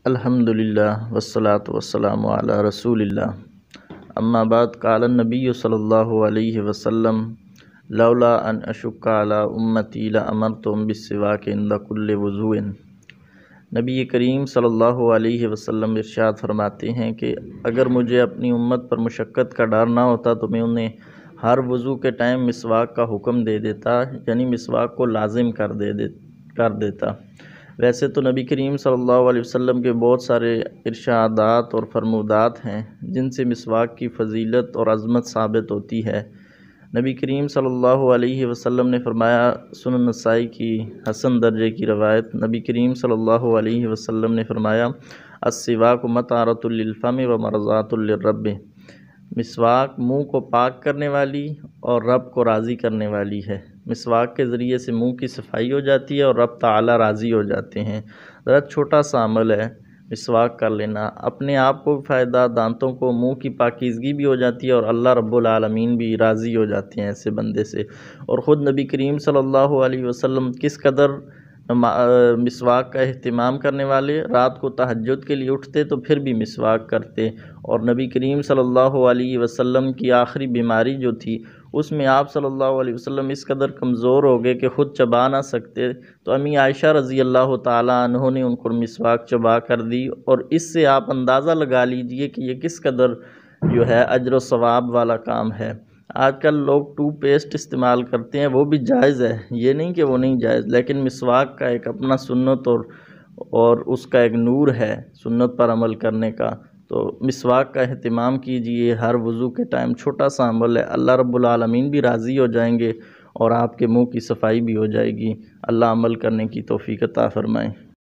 الحمدللہ والصلاة والسلام علی رسول اللہ اما بعد قال النبی صلی اللہ علیہ وسلم لولا ان اشق علی امتی لامرتهم بالسواک عند کل وضوء۔ نبی کریم صلی اللہ علیہ وسلم ارشاد فرماتے ہیں کہ اگر مجھے اپنی امت پر مشقت کا ڈر نہ ہوتا تو میں انہیں ہر وضو کے ٹائم مسواک کا حکم دے دیتا، یعنی مسواک کو لازم کر دیتا۔ ویسے تو نبی کریم صلی اللہ علیہ وسلم کے بہت سارے ارشادات اور فرمودات ہیں جن سے مسواک کی فضیلت اور عظمت ثابت ہوتی ہے۔ نبی کریم صلی اللہ علیہ وسلم نے فرمایا، سنن نسائی کی حسن درجے کی روایت، نبی کریم صلی اللہ علیہ وسلم نے فرمایا، السواک مطہرۃ للفم و مرضاۃ للرب۔ مسواک منہ کو پاک کرنے والی اور رب کو راضی کرنے والی ہے۔ مسواک کے ذریعے سے منہ کی صفائی ہو جاتی ہے اور رب تعالی راضی ہو جاتے ہیں۔ ذرا چھوٹا سا عمل ہے مسواک کر لینا، اپنے آپ کو بھی فائدہ، دانتوں کو، منہ کی پاکیزگی بھی ہو جاتی ہے اور اللہ رب العالمین بھی راضی ہو جاتے ہیں ایسے بندے سے۔ اور خود نبی کریم صلی اللہ علیہ وسلم کس قدر مسواک کا اہتمام کرنے والے، رات کو تہجد کے لیے اٹھتے تو پھر بھی مسواک کرتے، اور نبی کریم صلی اللہ علیہ وسلم کی آخری بیماری جو تھی اس میں آپ صلی اللہ علیہ وسلم اس قدر کمزور ہو گئے کہ خود چبا نہ سکتے، تو امی عائشہ رضی اللہ تعالی عنہ نے ان کو مسواک چبا کر دی، اور اس سے آپ اندازہ لگا لیجئے کہ یہ کس قدر جو ہے اجر و ثواب والا کام ہے۔ آج کل لوگ ٹوتھ پیسٹ استعمال کرتے ہیں، وہ بھی جائز ہے، یہ نہیں کہ وہ نہیں جائز، لیکن مسواک کا ایک اپنا سنت اور اس کا ایک نور ہے سنت پر عمل کرنے کا۔ تو مسواک کا اہتمام کیجئے ہر وضو کے ٹائم، چھوٹا سا عمل ہے، اللہ رب العالمین بھی راضی ہو جائیں گے اور آپ کے منہ کی صفائی بھی ہو جائے گی۔ اللہ عمل کرنے کی توفیق عطا فرمائے۔